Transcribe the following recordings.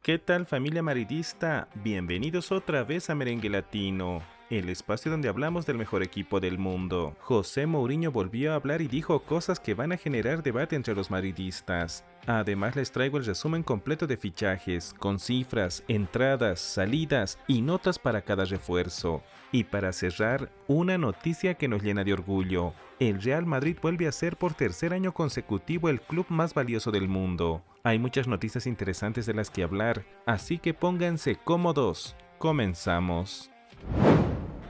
¿Qué tal, familia madridista? Bienvenidos otra vez a Merengue Latino, el espacio donde hablamos del mejor equipo del mundo. José Mourinho volvió a hablar y dijo cosas que van a generar debate entre los madridistas. Además les traigo el resumen completo de fichajes, con cifras, entradas, salidas y notas para cada refuerzo. Y para cerrar, una noticia que nos llena de orgullo. El Real Madrid vuelve a ser por tercer año consecutivo el club más valioso del mundo. Hay muchas noticias interesantes de las que hablar, así que pónganse cómodos. Comenzamos.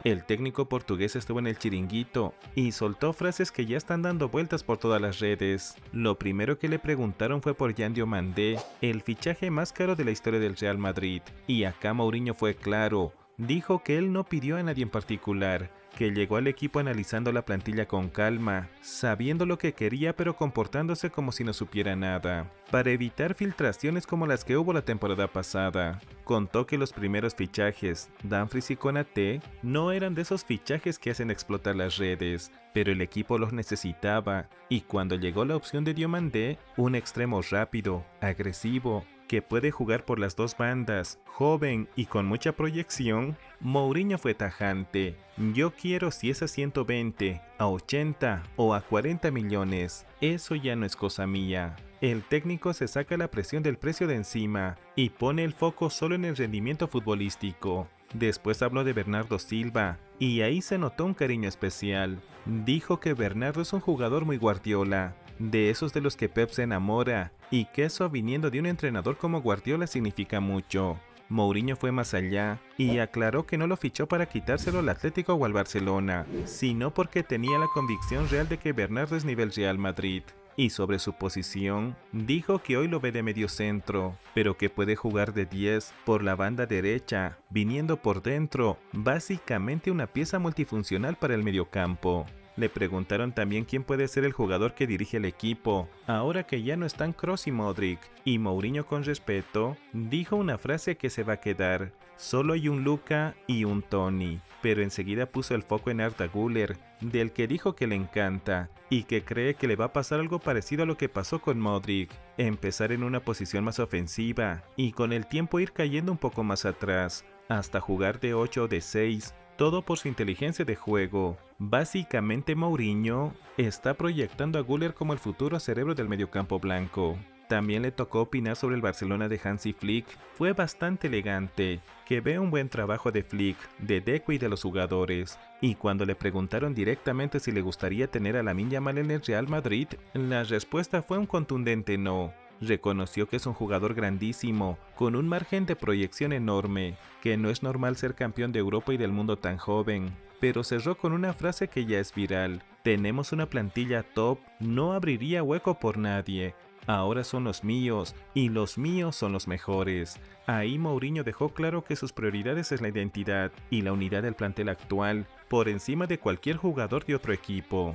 El técnico portugués estuvo en el chiringuito y soltó frases que ya están dando vueltas por todas las redes. Lo primero que le preguntaron fue por Yan Diomandé, el fichaje más caro de la historia del Real Madrid, y acá Mourinho fue claro. Dijo que él no pidió a nadie en particular, que llegó al equipo analizando la plantilla con calma, sabiendo lo que quería pero comportándose como si no supiera nada, para evitar filtraciones como las que hubo la temporada pasada. Contó que los primeros fichajes, Dumfries y Konaté, no eran de esos fichajes que hacen explotar las redes, pero el equipo los necesitaba, y cuando llegó la opción de Diomandé, un extremo rápido, agresivo, que puede jugar por las dos bandas, joven y con mucha proyección, Mourinho fue tajante. Yo quiero si es a 120, a 80 o a 40 millones, eso ya no es cosa mía. El técnico se saca la presión del precio de encima y pone el foco solo en el rendimiento futbolístico. Después habló de Bernardo Silva, y ahí se notó un cariño especial. Dijo que Bernardo es un jugador muy Guardiola, de esos de los que Pep se enamora, y que eso viniendo de un entrenador como Guardiola significa mucho. Mourinho fue más allá y aclaró que no lo fichó para quitárselo al Atlético o al Barcelona, sino porque tenía la convicción real de que Bernardo es nivel Real Madrid. Y sobre su posición, dijo que hoy lo ve de mediocentro, pero que puede jugar de 10 por la banda derecha, viniendo por dentro, básicamente una pieza multifuncional para el mediocampo. Le preguntaron también quién puede ser el jugador que dirige el equipo, ahora que ya no están Kroos y Modric, y Mourinho con respeto, dijo una frase que se va a quedar: solo hay un Luka y un Tony, pero enseguida puso el foco en Arda Güler, del que dijo que le encanta, y que cree que le va a pasar algo parecido a lo que pasó con Modric, empezar en una posición más ofensiva, y con el tiempo ir cayendo un poco más atrás, hasta jugar de 8 o de 6, todo por su inteligencia de juego. Básicamente Mourinho está proyectando a Güler como el futuro cerebro del mediocampo blanco. También le tocó opinar sobre el Barcelona de Hansi Flick. Fue bastante elegante, que ve un buen trabajo de Flick, de Deco y de los jugadores. Y cuando le preguntaron directamente si le gustaría tener a Lamine Yamal en el Real Madrid, la respuesta fue un contundente no. Reconoció que es un jugador grandísimo, con un margen de proyección enorme, que no es normal ser campeón de Europa y del mundo tan joven, pero cerró con una frase que ya es viral: tenemos una plantilla top, no abriría hueco por nadie, ahora son los míos, y los míos son los mejores. Ahí Mourinho dejó claro que sus prioridades es la identidad y la unidad del plantel actual, por encima de cualquier jugador de otro equipo.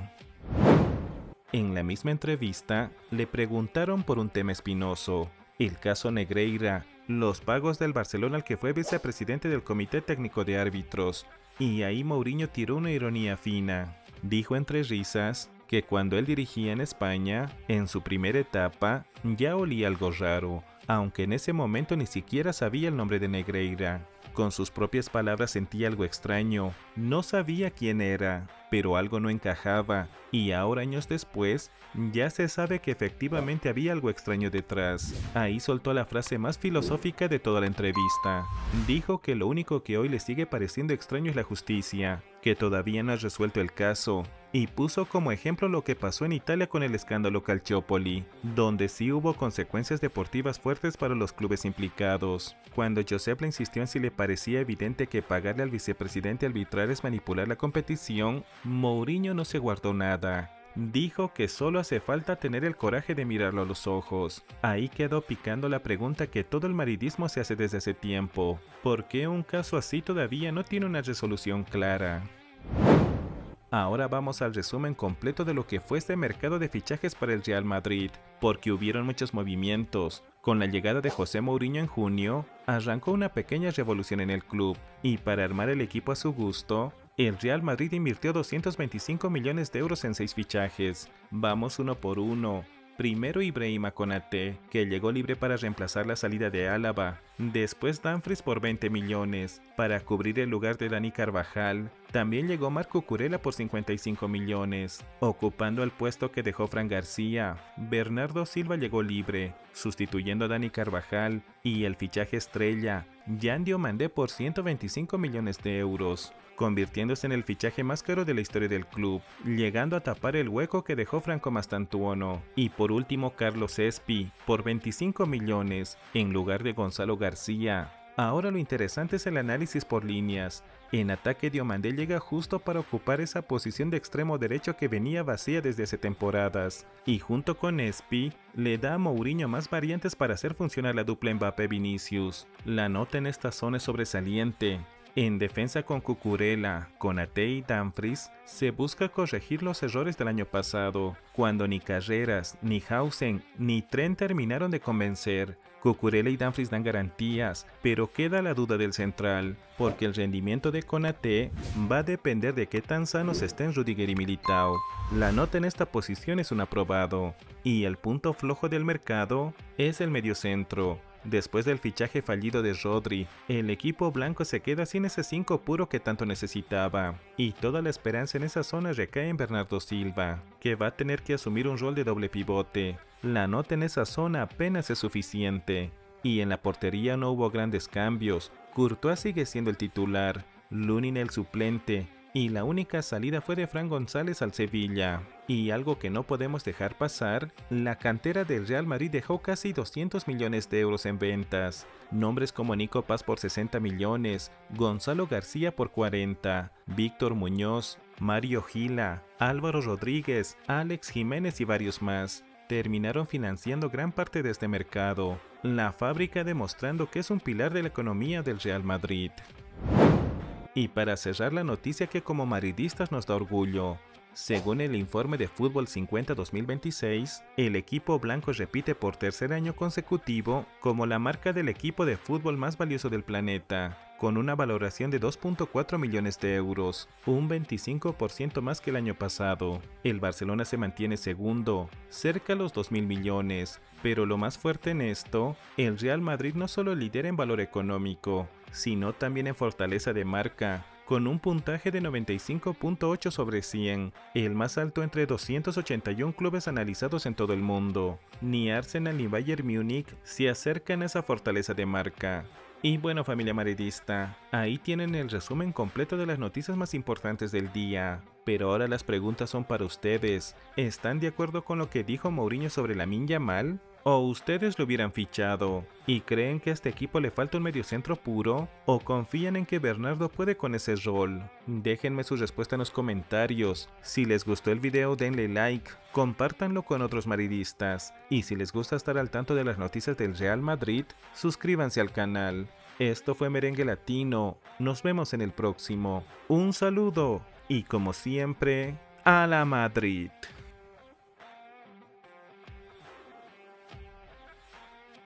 En la misma entrevista, le preguntaron por un tema espinoso, el caso Negreira, los pagos del Barcelona al que fue vicepresidente del Comité Técnico de Árbitros, y ahí Mourinho tiró una ironía fina. Dijo entre risas que cuando él dirigía en España, en su primera etapa, ya olía algo raro, aunque en ese momento ni siquiera sabía el nombre de Negreira. Con sus propias palabras sentía algo extraño, no sabía quién era, pero algo no encajaba, y ahora años después, ya se sabe que efectivamente había algo extraño detrás. Ahí soltó la frase más filosófica de toda la entrevista. Dijo que lo único que hoy le sigue pareciendo extraño es la justicia, que todavía no ha resuelto el caso, y puso como ejemplo lo que pasó en Italia con el escándalo Calciopoli, donde sí hubo consecuencias deportivas fuertes para los clubes implicados. Cuando Josep le insistió en si le parecía evidente que pagarle al vicepresidente arbitral es manipular la competición, Mourinho no se guardó nada. Dijo que solo hace falta tener el coraje de mirarlo a los ojos. Ahí quedó picando la pregunta que todo el madridismo se hace desde hace tiempo: ¿por qué un caso así todavía no tiene una resolución clara? Ahora vamos al resumen completo de lo que fue este mercado de fichajes para el Real Madrid, porque hubieron muchos movimientos. Con la llegada de José Mourinho en junio, arrancó una pequeña revolución en el club, y para armar el equipo a su gusto, el Real Madrid invirtió 225 millones de euros en 6 fichajes. Vamos uno por uno. Primero Ibrahima Konaté, que llegó libre para reemplazar la salida de Álava. Después Dumfries por 20 millones, para cubrir el lugar de Dani Carvajal. También llegó Marco Cucurella por 55 millones, ocupando el puesto que dejó Fran García. Bernardo Silva llegó libre, sustituyendo a Dani Carvajal, y el fichaje estrella, Yan Diomandé por 125 millones de euros, convirtiéndose en el fichaje más caro de la historia del club, llegando a tapar el hueco que dejó Franco Mastantuono. Y por último Carlos Espi, por 25 millones, en lugar de Gonzalo García. Ahora lo interesante es el análisis por líneas. En ataque Diomandé llega justo para ocupar esa posición de extremo derecho que venía vacía desde hace temporadas, y junto con Espi, le da a Mourinho más variantes para hacer funcionar la dupla Mbappé-Vinicius. La nota en esta zona es sobresaliente. En defensa con Cucurella, Konaté y Dumfries, se busca corregir los errores del año pasado, cuando ni Carreras, ni Hausen, ni Trent terminaron de convencer. Cucurella y Dumfries dan garantías, pero queda la duda del central, porque el rendimiento de Konaté va a depender de qué tan sanos estén Rudiger y Militao. La nota en esta posición es un aprobado, y el punto flojo del mercado es el mediocentro. Después del fichaje fallido de Rodri, el equipo blanco se queda sin ese 5 puro que tanto necesitaba, y toda la esperanza en esa zona recae en Bernardo Silva, que va a tener que asumir un rol de doble pivote. La nota en esa zona apenas es suficiente, y en la portería no hubo grandes cambios. Courtois sigue siendo el titular, Lunin el suplente, y la única salida fue de Fran González al Sevilla. Y algo que no podemos dejar pasar, la cantera del Real Madrid dejó casi 200 millones de euros en ventas. Nombres como Nico Paz por 60 millones, Gonzalo García por 40, Víctor Muñoz, Mario Gila, Álvaro Rodríguez, Alex Jiménez y varios más terminaron financiando gran parte de este mercado. La fábrica demostrando que es un pilar de la economía del Real Madrid. Y para cerrar la noticia que como madridistas nos da orgullo, según el informe de Fútbol 50 2026, el equipo blanco repite por tercer año consecutivo como la marca del equipo de fútbol más valioso del planeta, con una valoración de 2.4 millones de euros, un 25% más que el año pasado. El Barcelona se mantiene segundo, cerca a los 2.000 millones, pero lo más fuerte en esto, el Real Madrid no solo lidera en valor económico, sino también en fortaleza de marca, con un puntaje de 95.8 sobre 100, el más alto entre 281 clubes analizados en todo el mundo. Ni Arsenal ni Bayern Múnich se acercan a esa fortaleza de marca. Y bueno, familia madridista, ahí tienen el resumen completo de las noticias más importantes del día. Pero ahora las preguntas son para ustedes. ¿Están de acuerdo con lo que dijo Mourinho sobre Lamine Yamal? ¿O ustedes lo hubieran fichado? ¿Y creen que a este equipo le falta un mediocentro puro? ¿O confían en que Bernardo puede con ese rol? Déjenme su respuesta en los comentarios. Si les gustó el video denle like, compártanlo con otros madridistas. Y si les gusta estar al tanto de las noticias del Real Madrid, suscríbanse al canal. Esto fue Merengue Latino, nos vemos en el próximo. Un saludo y como siempre, ¡a la Madrid!